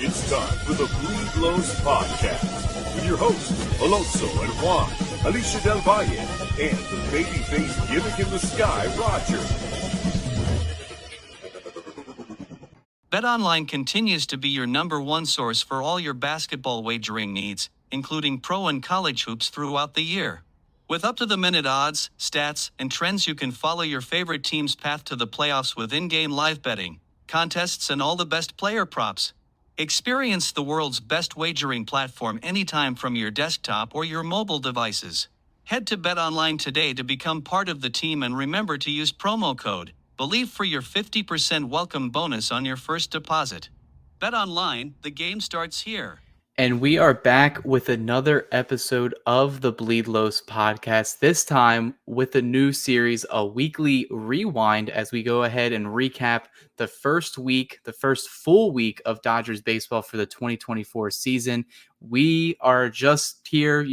It's time for the Bleed Lows Podcast with your hosts, Alonso and Juan, Alicia Del Valle, and the babyface gimmick in the sky, Roger. BetOnline continues to be your number one source for all your basketball wagering needs, including pro and college hoops throughout the year. With up-to-the-minute odds, stats, and trends, you can follow your favorite team's path to the playoffs with in-game live betting, contests, and all the best player props. Experience the world's best wagering platform anytime from your desktop or your mobile devices. Head to BetOnline today to become part of the team, and remember to use promo code BELIEVE for your 50% welcome bonus on your first deposit. BetOnline, the game starts here. And we are back with another episode of the Bleed Lows podcast, this time with a new series, a weekly rewind, as we go ahead and recap the first full week of Dodgers baseball for the 2024 season. We are just here,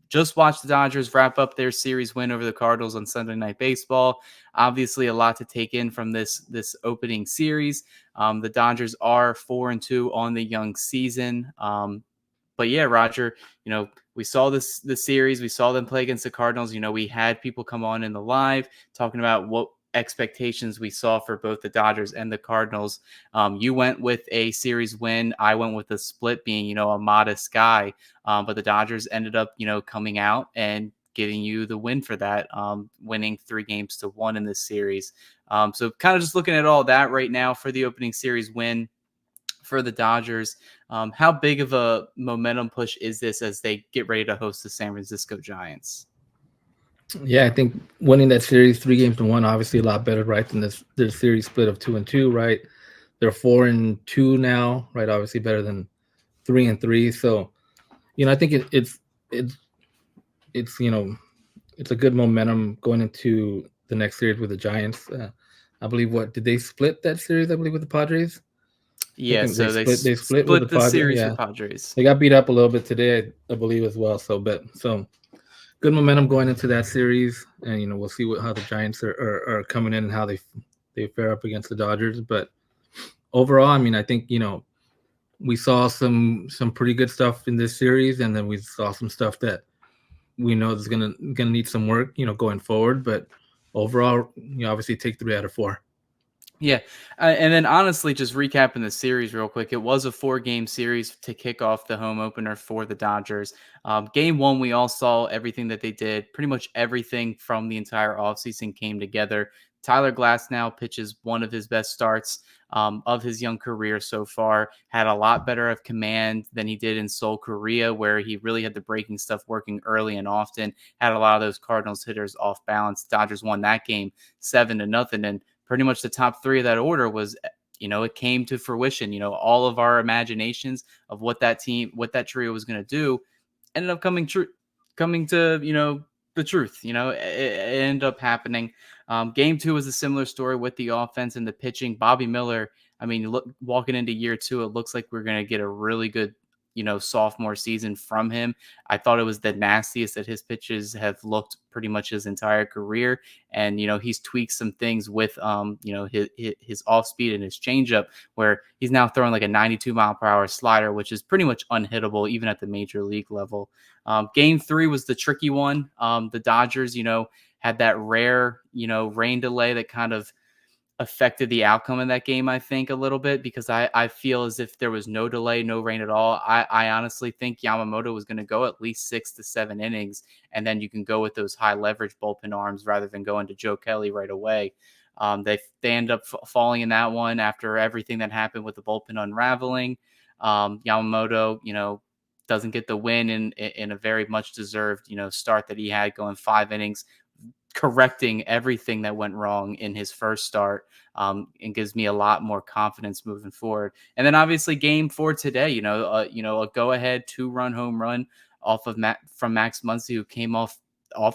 just watched the Dodgers wrap up their series win over the Cardinals on Sunday Night Baseball. Obviously, a lot to take in from this opening series. The Dodgers are 4-2 on the young season. But yeah, Roger, we saw the series. We saw them play against the Cardinals. We had people come on in the live talking about what expectations we saw for both the Dodgers and the Cardinals. You went with a series win. I went with a split, being, a modest guy. But the Dodgers ended up, coming out and giving you the win for that, winning 3-1 in this series. So kind of just looking at all that right now for the opening series win for the Dodgers. How big of a momentum push is this as they get ready to host the San Francisco Giants? Yeah, I think winning that series 3-1, obviously a lot better, right, than their series split of 2-2, right? They're 4-2 now, right? Obviously better than 3-3. So, I think it's a good momentum going into the next series with the Giants. I believe did they split that series? I believe with the Padres. Yeah, so they split with the series yeah. with Padres. They got beat up a little bit today, I believe, as well. So good momentum going into that series, and we'll see how the Giants are coming in and how they fare up against the Dodgers. But overall, I think we saw some pretty good stuff in this series, and then we saw some stuff that we know is gonna need some work, going forward. But overall, obviously take 3 out of 4. Yeah, and then honestly, just recapping the series real quick, it was a 4-game series to kick off the home opener for the Dodgers. Game 1, we all saw everything that they did. Pretty much everything from the entire offseason came together. Tyler Glasnow pitches one of his best starts of his young career so far. Had a lot better of command than he did in Seoul, Korea, where he really had the breaking stuff working early and often. Had a lot of those Cardinals hitters off balance. Dodgers won that game 7-0, and pretty much the top 3 of that order was, it came to fruition. All of our imaginations of what that trio was going to do ended up coming to, the truth. It ended up happening. Game 2 was a similar story with the offense and the pitching. Bobby Miller, walking into year 2, it looks like we're going to get a really good, sophomore season from him. I thought it was the nastiest that his pitches have looked pretty much his entire career. And, he's tweaked some things with, his off speed and his changeup, where he's now throwing like a 92-mile-per-hour slider, which is pretty much unhittable even at the major league level. Game 3 was the tricky one. The Dodgers, had that rare, rain delay that kind of affected the outcome of that game, I think, a little bit, because I feel as if there was no delay, no rain at all. I honestly think Yamamoto was going to go at least 6 to 7 innings, and then you can go with those high leverage bullpen arms rather than going to Joe Kelly right away. They end up falling in that one after everything that happened with the bullpen unraveling. Yamamoto, doesn't get the win in a very much deserved, start that he had, going 5 innings, correcting everything that went wrong in his first start, and gives me a lot more confidence moving forward. And then obviously game 4 today, a go-ahead 2-run home run off of from Max Muncy, who came off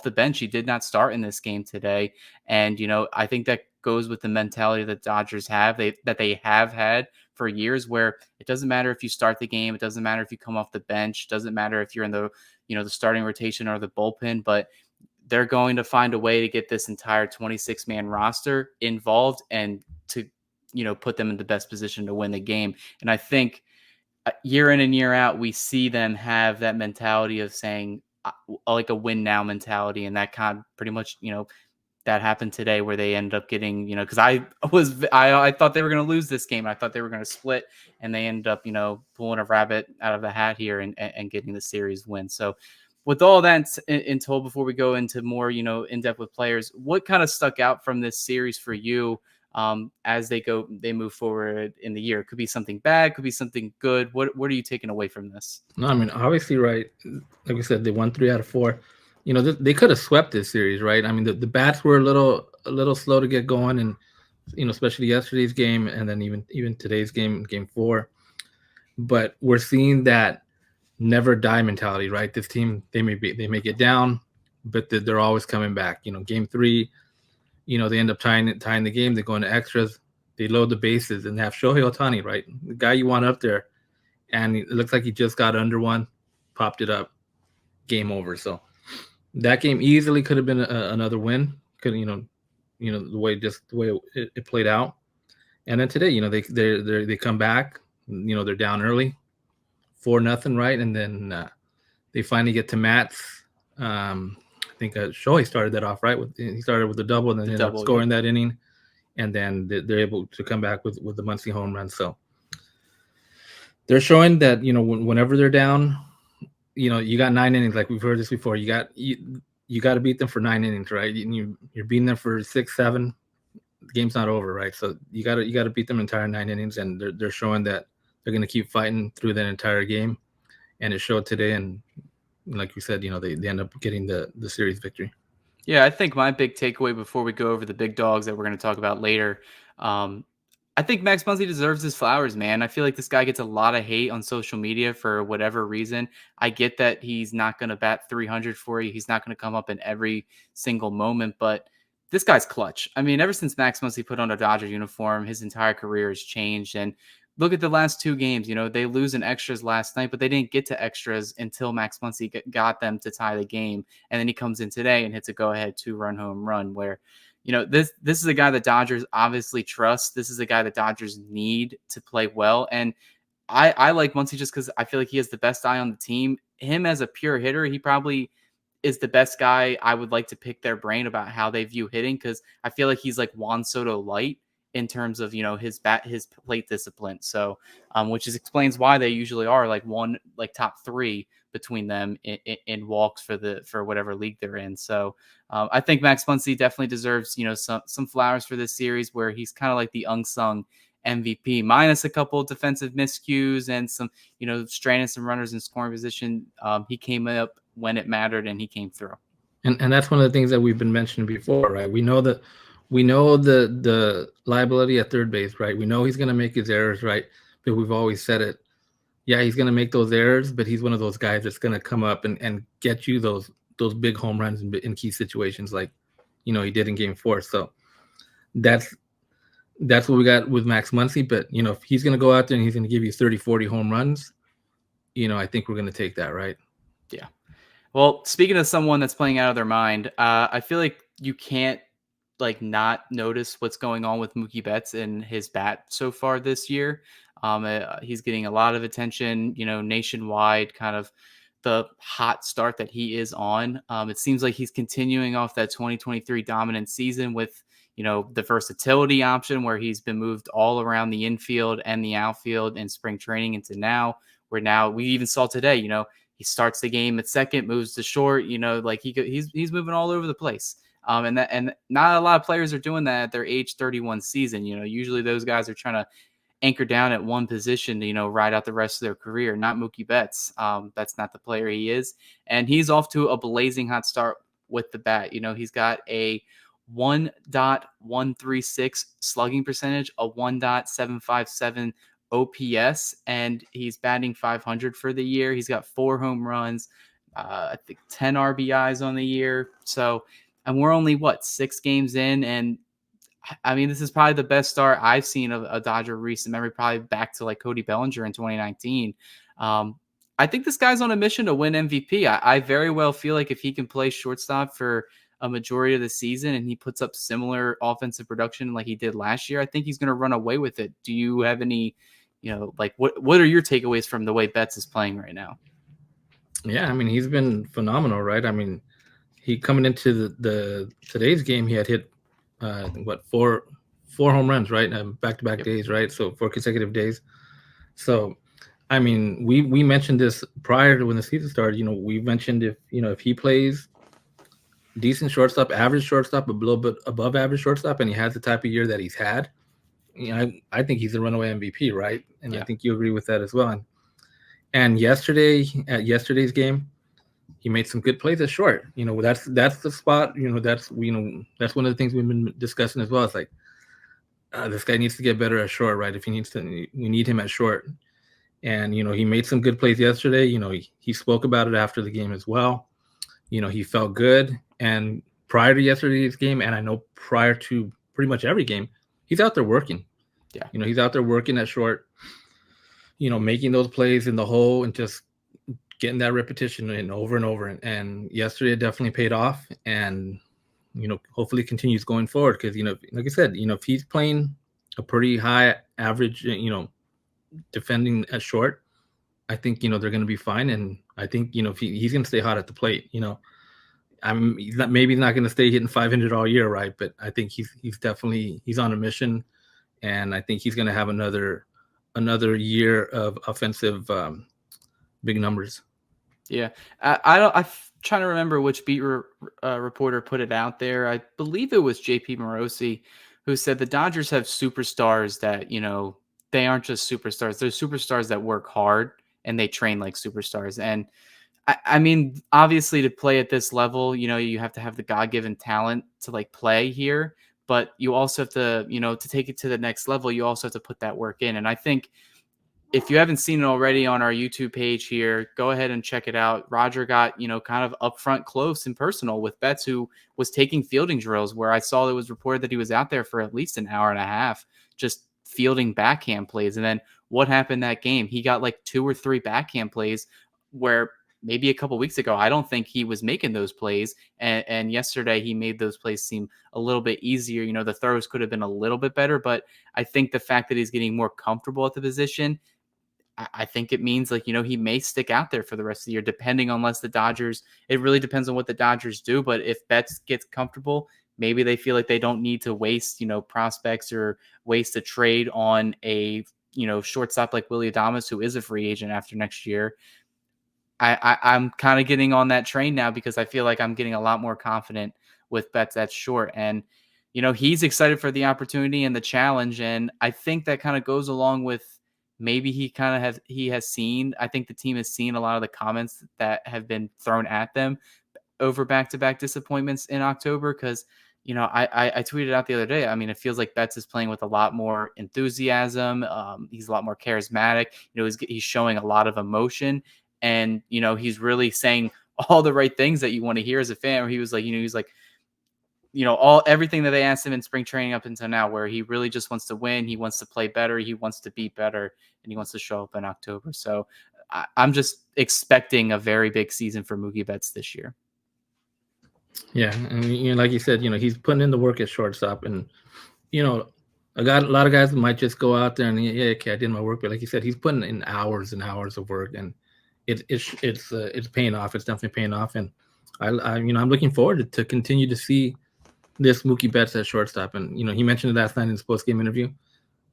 the bench. He did not start in this game today. And, I think that goes with the mentality that Dodgers have, that they have had for years, where it doesn't matter if you start the game. It doesn't matter if you come off the bench. It doesn't matter if you're in the starting rotation or the bullpen, but they're going to find a way to get this entire 26-man roster involved and to, put them in the best position to win the game. And I think year in and year out, we see them have that mentality of saying like a win now mentality. And that kind of pretty much, that happened today where they ended up getting, because I thought they were going to lose this game. I thought they were going to split, and they ended up, pulling a rabbit out of the hat here and getting the series win. So with all that in told, before we go into more, in depth with players, what kind of stuck out from this series for you as they move forward in the year? It could be something bad, could be something good. What are you taking away from this? No, I mean, obviously, right. Like we said, they won 3 out of 4. They could have swept this series, right? I mean, the bats were a little slow to get going, and especially yesterday's game, and then even today's game 4. But we're seeing that never die mentality, right? This team, they may get down, but they're always coming back. Game 3, they end up tying the game. They go into extras. They load the bases, and they have Shohei Ohtani, right? The guy you want up there, and it looks like he just got under one, popped it up, game over. So that game easily could have been another win. Could the way it played out. And then today, they come back. They're down early, 4-0, right? And then they finally get to Matt's. I think Shohei started that off, right? He started with the double, and then ended up scoring that inning. And then they're able to come back with the Muncy home run. So they're showing that, whenever they're down, you got 9 innings. Like we've heard this before. You got to beat them for 9 innings, right? You're beating them for 6, 7. The game's not over, right? So you got to beat them entire 9 innings, and they're showing that they're going to keep fighting through that entire game, and it showed today. And like you said, they end up getting the series victory. Yeah, I think my big takeaway before we go over the big dogs that we're going to talk about later, I think Max Muncy deserves his flowers, man. I feel like this guy gets a lot of hate on social media for whatever reason. I get that he's not going to bat 300 for you. He's not going to come up in every single moment, but this guy's clutch. I mean, ever since Max Muncy put on a Dodger uniform, his entire career has changed. And look at the last 2 games. They lose in extras last night, but they didn't get to extras until Max Muncy got them to tie the game. And then he comes in today and hits a go-ahead 2-run home run where, this is a guy that Dodgers obviously trust. This is a guy that Dodgers need to play well. And I like Muncy just because I feel like he has the best eye on the team. Him as a pure hitter, he probably is the best guy I would like to pick their brain about how they view hitting, because I feel like he's like Juan Soto light in terms of, his plate discipline. So, which explains why they usually are like top 3 between them in walks for whatever league they're in. So, I think Max Muncy definitely deserves, some flowers for this series, where he's kind of like the unsung MVP, minus a couple of defensive miscues and some, stranding some runners in scoring position. He came up when it mattered, and he came through. And that's one of the things that we've been mentioning before, right? We know the liability at third base, right? We know he's going to make his errors, right? But we've always said it. Yeah, he's going to make those errors, but he's one of those guys that's going to come up and get you those big home runs in key situations, like he did in Game 4. So that's what we got with Max Muncy. But if he's going to go out there and he's going to give you 30, 40 home runs, I think we're going to take that, right? Yeah. Well, speaking of someone that's playing out of their mind, I feel like you can't not notice what's going on with Mookie Betts and his bat so far this year. He's getting a lot of attention, nationwide, kind of the hot start that he is on. It seems like he's continuing off that 2023 dominant season with, the versatility option, where he's been moved all around the infield and the outfield in spring training into now, where now we even saw today, he starts the game at second, moves to short, he's moving all over the place. And not a lot of players are doing that at their age 31 season. Usually those guys are trying to anchor down at one position to, ride out the rest of their career. Not Mookie Betts. That's not the player he is. And he's off to a blazing hot start with the bat. He's got a 1.136 slugging percentage, a 1.757 OPS, and he's batting 500 for the year. He's got 4 home runs, I think 10 RBIs on the year. So, and we're only 6 games in, and I mean, this is probably the best start I've seen of a Dodger recent memory, probably back to Cody Bellinger in 2019. I think this guy's on a mission to win MVP. I very well feel like if he can play shortstop for a majority of the season and he puts up similar offensive production like he did last year, I think he's going to run away with it. Do you have any, like what are your takeaways from the way Betts is playing right now? Yeah, I mean, he's been phenomenal, right? I mean, he coming into the today's game, he had hit four home runs, right? Back-to-back days, right? So 4 consecutive days. So, I mean, we mentioned this prior to when the season started. We mentioned if he plays decent shortstop, average shortstop, a little bit above average shortstop, and he has the type of year that he's had, I think he's a runaway MVP, right? And I think you agree with that as well. And yesterday's game, he made some good plays at short. That's the spot. That's one of the things we've been discussing as well. It's like this guy needs to get better at short, right? If he needs to, we need him at short. And he made some good plays yesterday. He spoke about it after the game as well. He felt good. And prior to yesterday's game, and I know prior to pretty much every game, he's out there working. Yeah. He's out there working at short. Making those plays in the hole and just getting that repetition and over. And yesterday it definitely paid off, and hopefully continues going forward, because like I said, if he's playing a pretty high average, defending at short, I think they're going to be fine. And I think if he's going to stay hot at the plate. He's not going to stay hitting 500 all year, right? But I think he's definitely on a mission, and I think he's going to have another year of offensive big numbers. Yeah, I'm trying to remember which beat reporter put it out there. I believe it was JP Morosi who said the Dodgers have superstars that they aren't just superstars; they're superstars that work hard and they train like superstars. And I mean, obviously, to play at this level, you have to have the God-given talent to like play here, but you also have to, to take it to the next level, you also have to put that work in. And I think if you haven't seen it already on our YouTube page here, go ahead and check it out. Roger got, kind of upfront close and personal with Betts, who was taking fielding drills, where I saw it was reported that he was out there for at least an hour and a half, just fielding backhand plays. And then what happened that game? He got like 2 or 3 backhand plays where maybe a couple weeks ago, I don't think he was making those plays. And yesterday he made those plays seem a little bit easier. The throws could have been a little bit better, but I think the fact that he's getting more comfortable at the position, I think it means he may stick out there for the rest of the year, depending on unless the Dodgers, it really depends on what the Dodgers do. But if Betts gets comfortable, maybe they feel like they don't need to waste, prospects or waste a trade on a, shortstop like Willy Adames, who is a free agent after next year. I'm kind of getting on that train now, because I feel like I'm getting a lot more confident with Betts at short. And, he's excited for the opportunity and the challenge. And I think that kind of goes along with maybe he has seen, I think the team has seen a lot of the comments that have been thrown at them over back-to-back disappointments in October. Because, I tweeted out the other day, I mean, it feels like Betts is playing with a lot more enthusiasm. He's a lot more charismatic. He's showing a lot of emotion. And, he's really saying all the right things that you want to hear as a fan. Where he was like, everything that they asked him in spring training up until now, where he really just wants to win. He wants to play better. He wants to be better, and he wants to show up in October. So I'm just expecting a very big season for Mookie Betts this year. Yeah. And like you said, he's putting in the work at shortstop, and, a lot of guys might just go out there and, yeah, okay, I did my work. But like you said, he's putting in hours and hours of work, and it's paying off. It's definitely paying off. And I'm looking forward to continue to see this Mookie Betts at shortstop. And, he mentioned it last night in his post-game interview.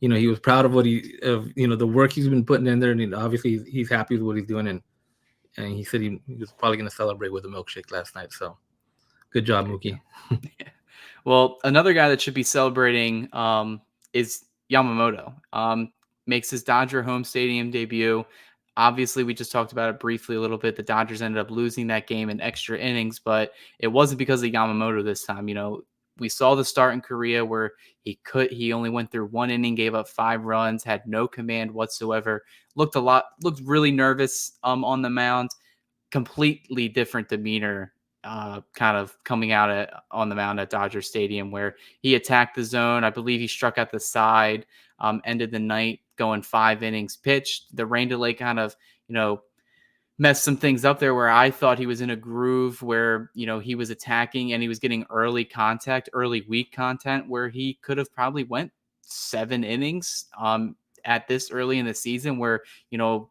He was proud of the work he's been putting in there. And obviously he's happy with what he's doing. And he said he was probably going to celebrate with a milkshake last night. So good job, Mookie. Yeah. Well, another guy that should be celebrating is Yamamoto. Makes his Dodger home stadium debut. Obviously, we just talked about it briefly a little bit. The Dodgers ended up losing that game in extra innings, but it wasn't because of Yamamoto this time. We saw the start in Korea where he only went through 1 inning, gave up 5 runs, had no command whatsoever, looked really nervous on the mound. Completely different demeanor kind of coming out on the mound at Dodger Stadium, where he attacked the zone. I believe he struck out the side, ended the night going 5 innings pitched. The rain delay kind of, messed some things up there where I thought he was in a groove where, he was attacking and he was getting early contact, early weak content where he could have probably went 7 innings at this early in the season where,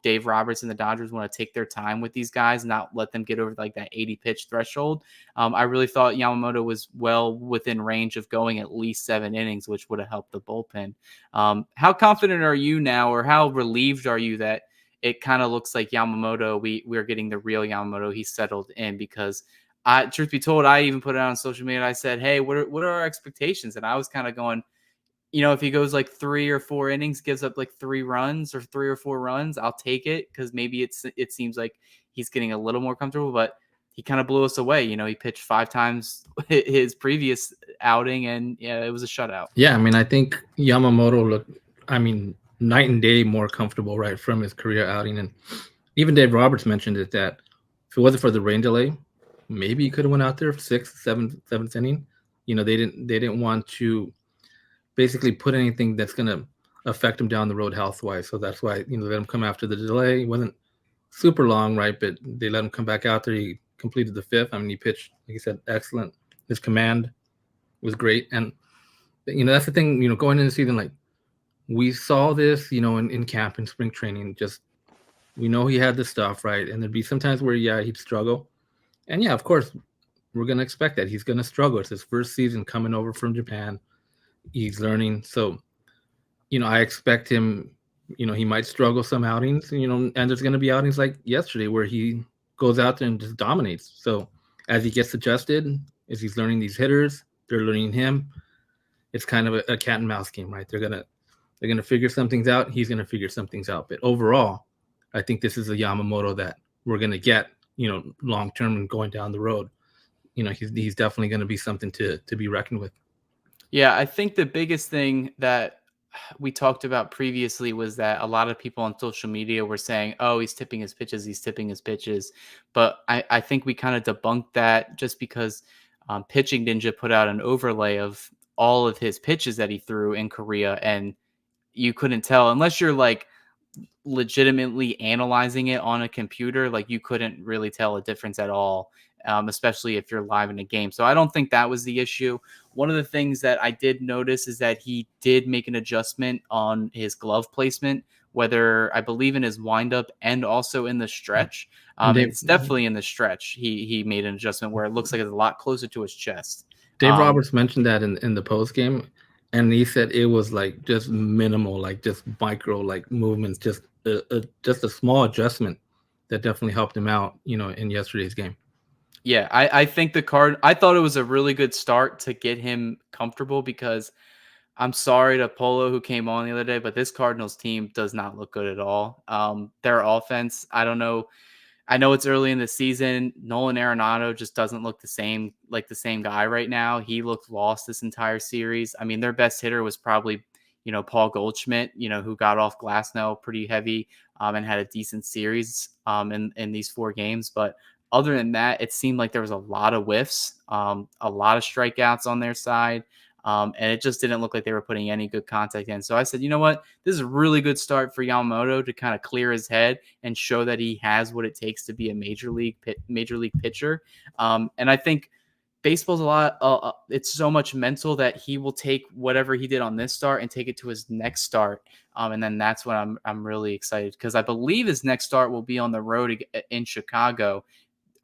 Dave Roberts and the Dodgers want to take their time with these guys, not let them get over like that 80 pitch threshold. I really thought Yamamoto was well within range of going at least 7 innings, which would have helped the bullpen. How confident are you now, or how relieved are you that it kind of looks like Yamamoto, we're getting the real Yamamoto, he's settled in? Because truth be told, I even put it on social media and I said, hey, what are our expectations? And I was kind of going, if he goes like 3 or 4 innings, gives up like 3 runs or 3 or 4 runs, I'll take it, because maybe it seems like he's getting a little more comfortable. But he kind of blew us away. He pitched 5 times his previous outing, and it was a shutout. Yeah, I mean, I think Yamamoto looked, night and day more comfortable right from his career outing. And even Dave Roberts mentioned it, that if it wasn't for the rain delay, maybe he could have went out there for seventh inning. They didn't want to basically put anything that's going to affect him down the road health-wise. So that's why, let him come after the delay. It wasn't super long, right? But they let him come back out there. He completed the 5th. He pitched, like you said, excellent. His command was great. And, that's the thing, going into the season, like, we saw this, in camp and spring training. Just, we know he had the stuff, right? And there'd be some times where, he'd struggle. And, of course, we're going to expect that. He's going to struggle. It's his first season coming over from Japan. He's learning. So, I expect him, he might struggle some outings, and there's going to be outings like yesterday where he goes out there and just dominates. So as he gets adjusted, as he's learning these hitters, they're learning him. It's kind of a cat and mouse game, right? They're going to figure some things out. He's going to figure some things out. But overall, I think this is a Yamamoto that we're going to get, long-term and going down the road. He's definitely going to be something to be reckoned with. Yeah, I think the biggest thing that we talked about previously was that a lot of people on social media were saying, oh, he's tipping his pitches. But I think we kind of debunked that just because Pitching Ninja put out an overlay of all of his pitches that he threw in Korea, and you couldn't tell unless you're like legitimately analyzing it on a computer. Like, you couldn't really tell a difference at all, especially if you're live in a game. So I don't think that was the issue. One of the things that I did notice is that he did make an adjustment on his glove placement, whether I believe in his windup and also in the stretch. It's definitely in the stretch. He made an adjustment where it looks like it's a lot closer to his chest. Dave Roberts mentioned that in the post game, and he said it was like just minimal, like just micro, like movements, just a small adjustment that definitely helped him out, in yesterday's game. Yeah, I think I thought it was a really good start to get him comfortable, because I'm sorry to Polo who came on the other day, but this Cardinals team does not look good at all. Their offense, I don't know. I know it's early in the season. Nolan Arenado just doesn't look the same guy right now. He looked lost this entire series. I mean, their best hitter was probably, Paul Goldschmidt, who got off Glasnow pretty heavy and had a decent series in these 4 games. But other than that, it seemed like there was a lot of whiffs, a lot of strikeouts on their side. And it just didn't look like they were putting any good contact in. So I said, you know what? This is a really good start for Yamamoto to kind of clear his head and show that he has what it takes to be a major league pitcher. And I think baseball's a lot. It's so much mental that he will take whatever he did on this start and take it to his next start. And then that's when I'm really excited, because I believe his next start will be on the road in Chicago.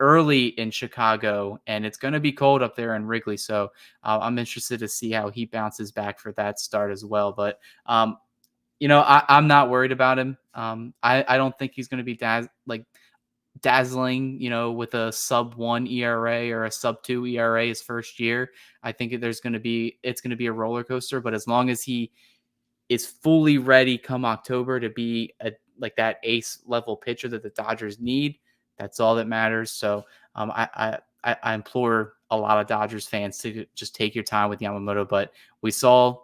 Early in Chicago, and it's going to be cold up there in Wrigley. So I'm interested to see how he bounces back for that start as well. But, I'm not worried about him. I don't think he's going to be dazzling, with a sub-1 ERA or a sub-2 ERA his first year. I think it's going to be a roller coaster, but as long as he is fully ready come October to be that ace level pitcher that the Dodgers need, that's all that matters. So I implore a lot of Dodgers fans to just take your time with Yamamoto. But we saw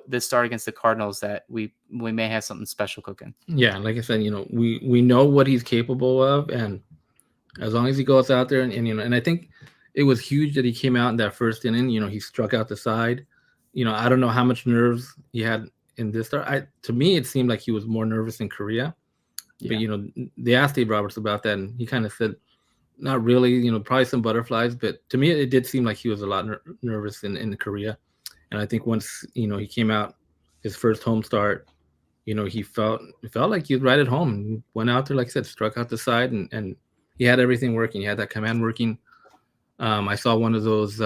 this start against the Cardinals that we may have something special cooking. Yeah, like I said, we know what he's capable of, and as long as he goes out there and I think it was huge that he came out in that first inning. He struck out the side. I don't know how much nerves he had in this start. To me, it seemed like he was more nervous in Korea. But they asked Dave Roberts about that, and he kind of said, not really. Probably some butterflies, but to me, it did seem like he was a lot nervous in Korea. And I think once he came out, his first home start, he felt like he was right at home. He went out there, like I said, struck out the side, and he had everything working. He had that command working. I saw one of those,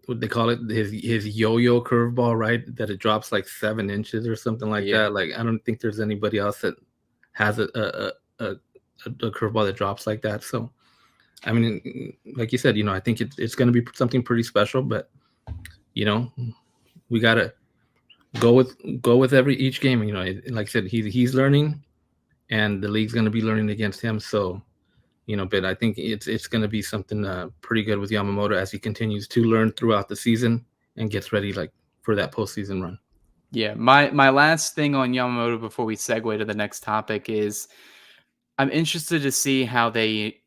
what they call it, his yo-yo curveball, right? That it drops like 7 inches or something like that. Like, I don't think there's anybody else that has a curveball that drops like that. So, I mean, like you said, I think it's going to be something pretty special. But we gotta go with each game. Like I said, he's learning, and the league's going to be learning against him. So. But I think it's going to be something pretty good with Yamamoto as he continues to learn throughout the season and gets ready for that postseason run. Yeah, my last thing on Yamamoto before we segue to the next topic is I'm interested to see how they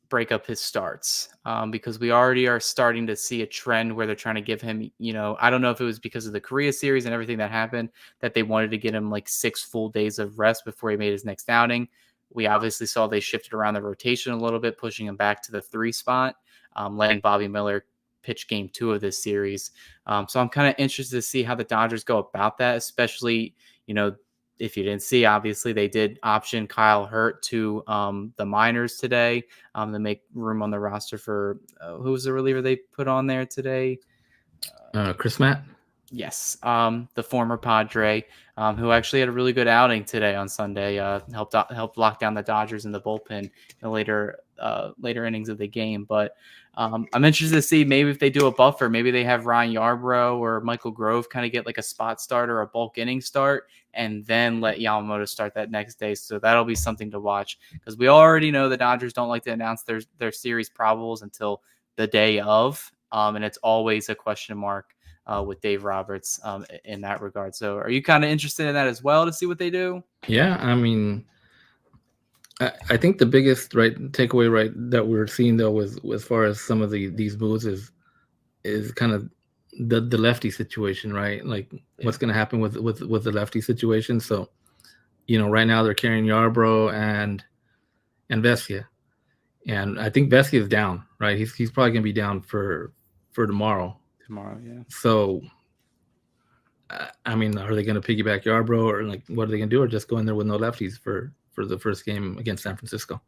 break up his starts because we already are starting to see a trend where they're trying to give him, I don't know if it was because of the Korea series and everything that happened that they wanted to get him like 6 full days of rest before he made his next outing. We obviously saw they shifted around the rotation a little bit, pushing him back to the 3 spot, letting Bobby Miller pitch game 2 of this series. So I'm kind of interested to see how the Dodgers go about that, especially, if you didn't see, obviously they did option Kyle Hurt to the minors today to make room on the roster for who was the reliever they put on there today? Chris Matt. Yes, the former Padre, who actually had a really good outing today on Sunday, helped lock down the Dodgers in the bullpen in the later innings of the game. But I'm interested to see maybe if they do a buffer, maybe they have Ryan Yarbrough or Michael Grove kind of get like a spot start or a bulk inning start, and then let Yamamoto start that next day. So that'll be something to watch because we already know the Dodgers don't like to announce their series probables until the day of, and it's always a question mark. With Dave Roberts in that regard. So are you kind of interested in that as well to see what they do? Yeah, I mean, I think the biggest takeaway that we're seeing though was as far as some of these moves is kind of the lefty situation, right? Like what's going to happen with the lefty situation. So, right now they're carrying Yarbrough and Vesia. And I think Vesia is down, right? He's probably going to be down for tomorrow. Yeah. So, I mean, are they going to piggyback Yarbrough, or like what are they going to do, or just go in there with no lefties for the first game against San Francisco?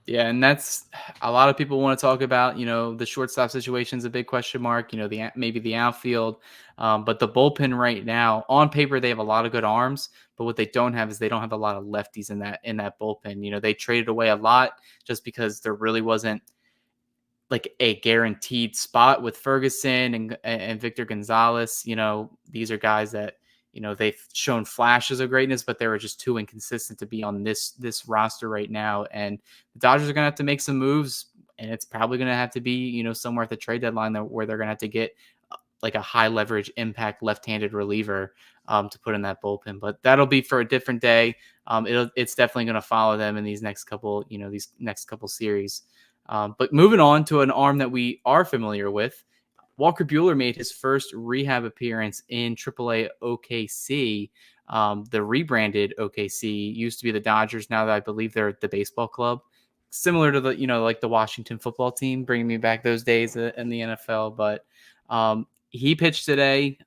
Yeah, and that's a lot of people want to talk about. The shortstop situation is a big question mark. Maybe the outfield, but the bullpen right now, on paper, they have a lot of good arms, but what they don't have is they don't have a lot of lefties in that bullpen. They traded away a lot just because there really wasn't like a guaranteed spot with Ferguson and Victor Gonzalez. These are guys that, they've shown flashes of greatness, but they were just too inconsistent to be on this roster right now. And the Dodgers are going to have to make some moves, and it's probably going to have to be, somewhere at the trade deadline where they're going to have to get like a high leverage impact left-handed reliever to put in that bullpen. But that'll be for a different day. It's definitely going to follow them in these next couple series. But moving on to an arm that we are familiar with, Walker Buehler made his first rehab appearance in AAA OKC. The rebranded OKC used to be the Dodgers. Now that I believe they're the baseball club, similar to the, like the Washington football team, bringing me back those days in the NFL. But he pitched today.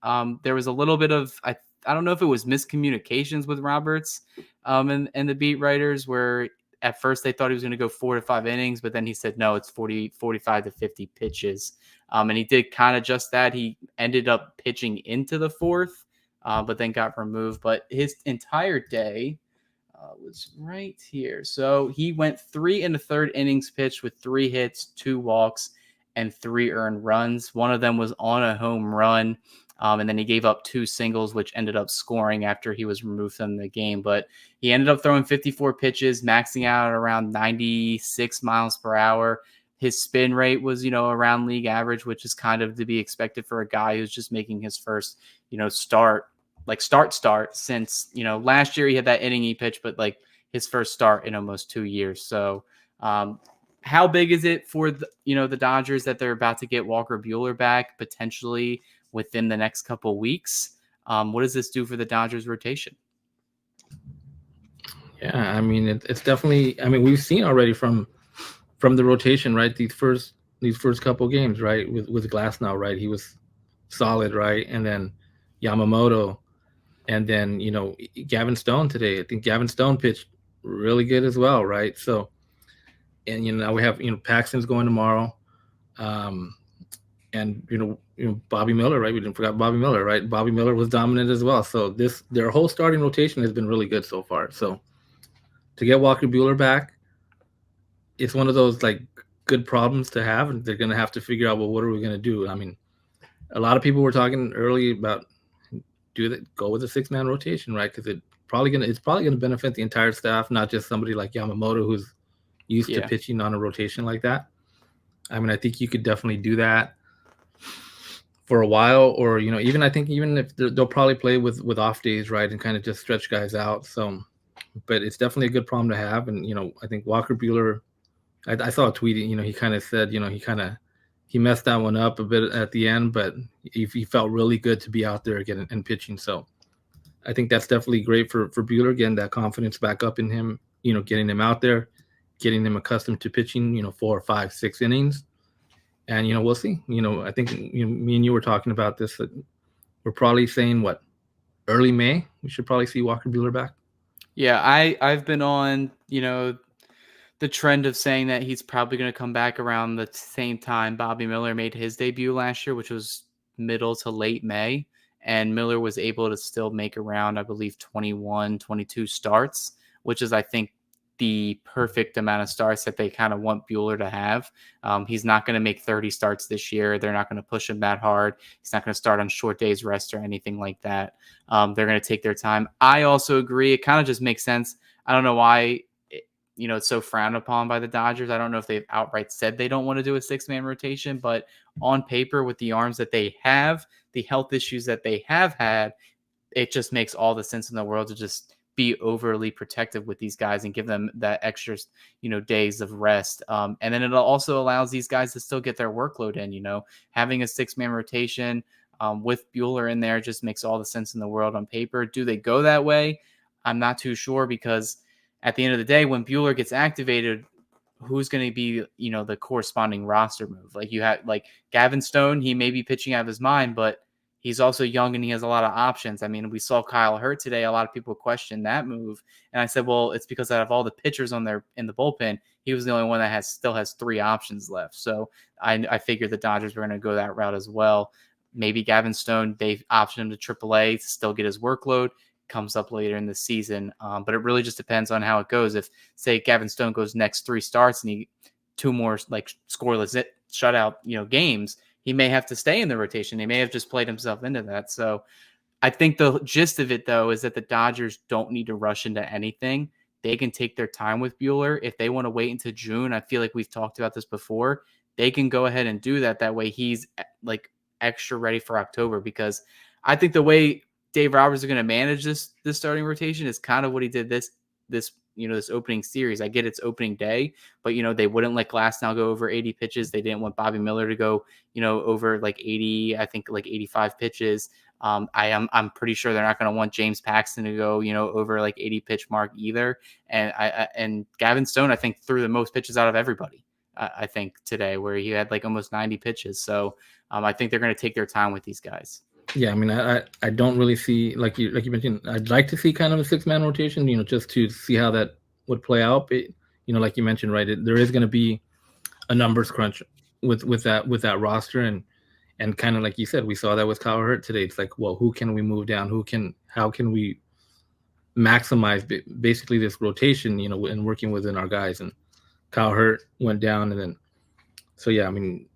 There was a little bit of, I don't know if it was miscommunications with Roberts and the beat writers where at first they thought he was going to go 4 to 5 innings, but then he said, no, it's 45 to 50 pitches. And he did kind of just that. He ended up pitching into the 4th, but then got removed. But his entire day was right here. So he went 3 1/3 innings pitched with 3 hits, 2 walks, and 3 earned runs. One of them was on a home run. And then he gave up 2 singles, which ended up scoring after he was removed from the game. But he ended up throwing 54 pitches, maxing out at around 96 miles per hour. His spin rate was, around league average, which is kind of to be expected for a guy who's just making his first, start since, last year he had that inning he pitched, but like his first start in almost 2 years. So how big is it for the Dodgers that they're about to get Walker Buehler back potentially within the next couple of weeks? What does this do for the Dodgers rotation? Yeah, I mean it's definitely. I mean we've seen already from the rotation, right? These first couple games, right? With Glasnow, right? He was solid, right? And then Yamamoto, and then Gavin Stone today. I think Gavin Stone pitched really good as well, right? So, and now we have Paxton's going tomorrow, um, and Bobby Miller, right? We didn't forget Bobby Miller, right? Bobby Miller was dominant as well. So their whole starting rotation has been really good so far. So to get Walker Buehler back, it's one of those like good problems to have, and they're gonna have to figure out, well, what are we gonna do? I mean, a lot of people were talking early about go with a 6-man rotation, right? Because it's probably gonna benefit the entire staff, not just somebody like Yamamoto who's used to pitching on a rotation like that. I mean, I think you could definitely do that for a while, or even I think even if they'll probably play with off days, right, and kind of just stretch guys out. So, but it's definitely a good problem to have, and I think Walker Buehler. I saw a tweet. He kind of said, he messed that one up a bit at the end, but he felt really good to be out there again and pitching. So I think that's definitely great for Buehler, getting that confidence back up in him. Getting him out there, getting him accustomed to pitching. 4, 5, 6 innings, and we'll see. I think me and you were talking about this. That we're probably saying what, early May we should probably see Walker Buehler back. Yeah, I've been on the trend of saying that he's probably going to come back around the same time Bobby Miller made his debut last year, which was middle to late May. And Miller was able to still make around, I believe, 21, 22 starts, which is, I think, the perfect amount of starts that they kind of want Buehler to have. He's not going to make 30 starts this year. They're not going to push him that hard. He's not going to start on short days rest or anything like that. They're going to take their time. I also agree. It kind of just makes sense. I don't know why it's so frowned upon by the Dodgers. I don't know if they've outright said they don't want to do a 6-man rotation, but on paper, with the arms that they have, the health issues that they have had, it just makes all the sense in the world to just be overly protective with these guys and give them that extra, days of rest. And then it also allows these guys to still get their workload in. Having a 6-man rotation with Buehler in there just makes all the sense in the world on paper. Do they go that way? I'm not too sure, because at the end of the day, when Buehler gets activated, who's going to be, the corresponding roster move? Like, you have like Gavin Stone, he may be pitching out of his mind, but he's also young and he has a lot of options. I mean, we saw Kyle Hurt today. A lot of people questioned that move. And I said, well, it's because out of all the pitchers in the bullpen, he was the only one that still has 3 options left. So I figured the Dodgers were going to go that route as well. Maybe Gavin Stone, they've optioned him to AAA to still get his workload, comes up later in the season. But it really just depends on how it goes. If, say, Gavin Stone goes next 3 starts and he 2 more like scoreless shutout, games, he may have to stay in the rotation. He may have just played himself into that. So I think the gist of it, though, is that the Dodgers don't need to rush into anything. They can take their time with Buehler. If they want to wait until June, I feel like we've talked about this before, they can go ahead and do that. That way he's like extra ready for October, because I think the way Dave Roberts is going to manage this starting rotation is kind of what he did this opening series. I get it's opening day, but they wouldn't let Glasnow go over 80 pitches. They didn't want Bobby Miller to go over like 80, I think like 85 pitches. I'm pretty sure they're not going to want James Paxton to go over like 80 pitch mark either. And Gavin Stone, I think, threw the most pitches out of everybody. I think today, where he had like almost 90 pitches. So I think they're going to take their time with these guys. Yeah, I mean, I don't really see, like you mentioned, I'd like to see kind of a 6-man rotation, just to see how that would play out. But, like you mentioned, right, there is going to be a numbers crunch with that roster, and kind of like you said, we saw that with Kyle Hurt today. It's like, well, who can we move down? How can we maximize basically this rotation, and working within our guys? And Kyle Hurt went down, and then, so yeah, I mean,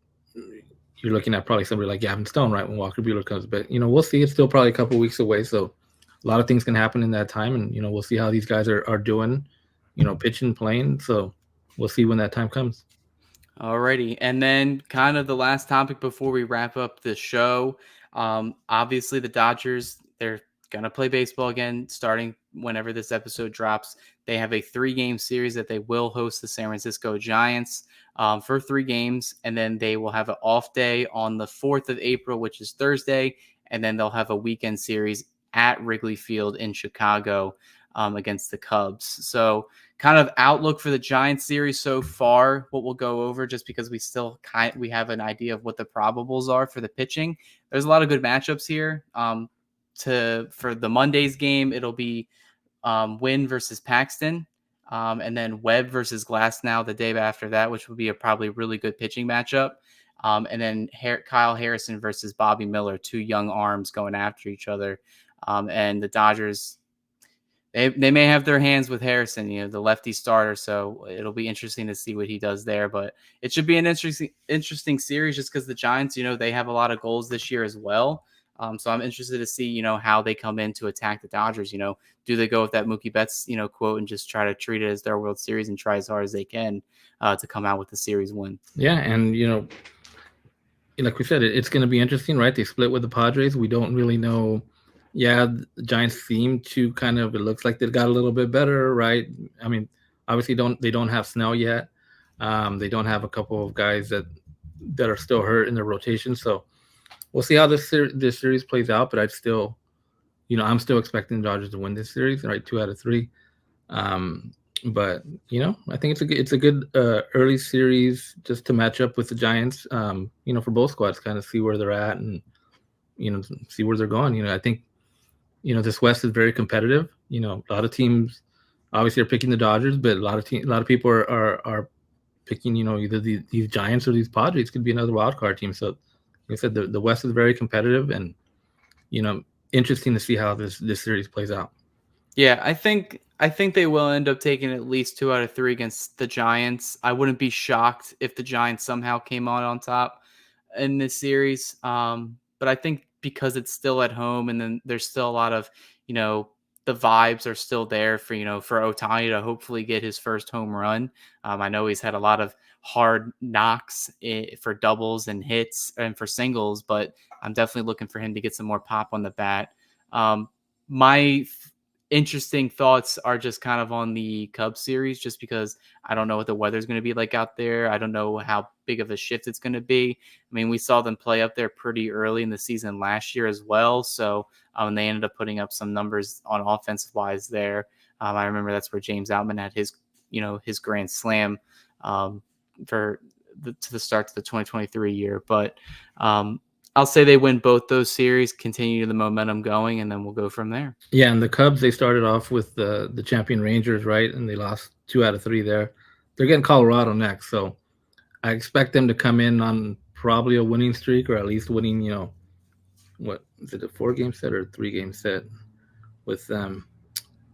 you're looking at probably somebody like Gavin Stone, right, when Walker Buehler comes. But, we'll see. It's still probably a couple weeks away. So a lot of things can happen in that time. And, we'll see how these guys are doing, pitching, playing. So we'll see when that time comes. Alrighty. And then kind of the last topic before we wrap up the show. Obviously, the Dodgers, they're going to play baseball again starting whenever this episode drops. They have a 3-game series that they will host the San Francisco Giants for 3 games, and then they will have an off day on the 4th of April, which is Thursday, and then they'll have a weekend series at Wrigley Field in Chicago. against the Cubs. So kind of outlook for the Giants series so far, what we'll go over just because we have an idea of what the probables are for the pitching. There's a lot of good matchups here. For the Monday's game, it'll be Wynn versus Paxton, and then Webb versus Glasnow the day after that, which would be a probably really good pitching matchup. And then Kyle Harrison versus Bobby Miller, two young arms going after each other. And the Dodgers, they may have their hands with Harrison, the lefty starter. So it'll be interesting to see what he does there. But it should be an interesting series just because the Giants, they have a lot of goals this year as well. So I'm interested to see, how they come in to attack the Dodgers. Do they go with that Mookie Betts, quote and just try to treat it as their World Series and try as hard as they can to come out with the series win? Yeah, and like we said, it's going to be interesting, right? They split with the Padres. We don't really know. Yeah, the Giants seem to it looks like they got a little bit better, right? I mean, obviously they don't have Snell yet. They don't have a couple of guys that are still hurt in their rotation. So we'll see how this series plays out. But I'm still expecting the Dodgers to win this series, right? 2 out of 3. But I think it's a good early series just to match up with the Giants. For both squads, kind of see where they're at and see where they're going. I think this West is very competitive. A lot of teams obviously are picking the Dodgers, but a lot of people are picking either these Giants or these Padres could be another wild card team. So like I said, the West is very competitive, and interesting to see how this series plays out. Yeah, I think they will end up taking at least 2 out of 3 against the Giants. I wouldn't be shocked if the Giants somehow came on top in this series. But I think because it's still at home, and then there's still a lot of, the vibes are still there for Ohtani to hopefully get his first home run. I know he's had a lot of hard knocks for doubles and hits and for singles, but I'm definitely looking for him to get some more pop on the bat. My interesting thoughts are just kind of on the Cubs series, just because I don't know what the weather's going to be like out there. I don't know how big of a shift it's going to be. I mean, we saw them play up there pretty early in the season last year as well. So they ended up putting up some numbers on offensive wise there. I remember that's where James Outman had his grand slam to the start to the 2023 year. But I'll say they win both those series, continue the momentum going, and then we'll go from there. Yeah, and the Cubs, they started off with the champion Rangers, right? And they lost 2 out of 3 there. They're getting Colorado next, so I expect them to come in on probably a winning streak, or at least winning, what is it, a 4-game set or a 3-game set with them?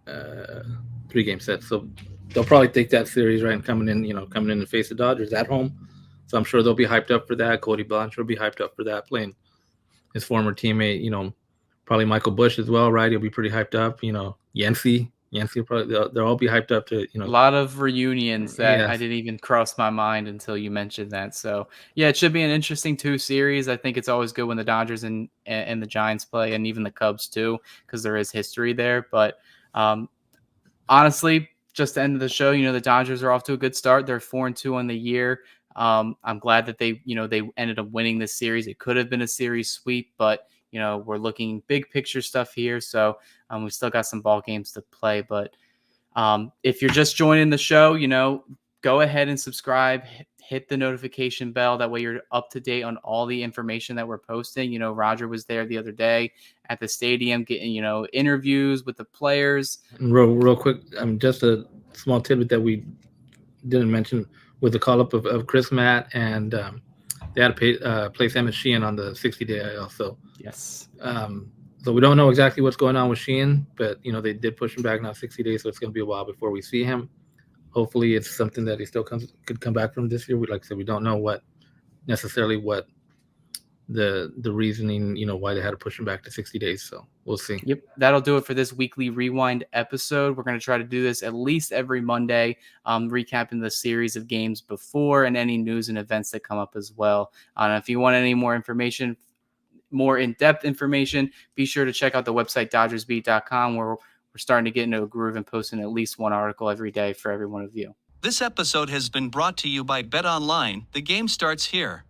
3-game set. So they'll probably take that series, right, and coming in to face the Dodgers at home. So I'm sure they'll be hyped up for that. Cody Blanchard will be hyped up for that, playing his former teammate, probably Michael Busch as well, right? He'll be pretty hyped up. Yancey will probably, they'll all be hyped up to, A lot of reunions that I didn't even cross my mind until you mentioned that. So, yeah, it should be an interesting 2 series. I think it's always good when the Dodgers and the Giants play, and even the Cubs too, because there is history there. But honestly, just the end of the show, the Dodgers are off to a good start. They're 4-2 on the year. I'm glad that they ended up winning this series. It could have been a series sweep, but we're looking big picture stuff here. So we've still got some ball games to play. But if you're just joining the show, go ahead and subscribe, hit the notification bell. That way you're up to date on all the information that we're posting. Roger was there the other day at the stadium getting, interviews with the players. Real quick, just a small tidbit that we didn't mention with the call-up of Chris Matt, and they had to place Emmett Sheehan on the 60-day IL. So yes. So we don't know exactly what's going on with Sheehan, but they did push him back now 60 days, so it's going to be a while before we see him. Hopefully, it's something that he still could come back from this year. Like I said, we don't know what the reasoning, why they had to push him back to 60 days. So we'll see. Yep. That'll do it for this weekly rewind episode. We're going to try to do this at least every Monday, recapping the series of games before and any news and events that come up as well. If you want any more information, more in-depth information, be sure to check out the website DodgersBeat.com, where we're starting to get into a groove and posting at least one article every day for every one of you. This episode has been brought to you by BetOnline. The game starts here.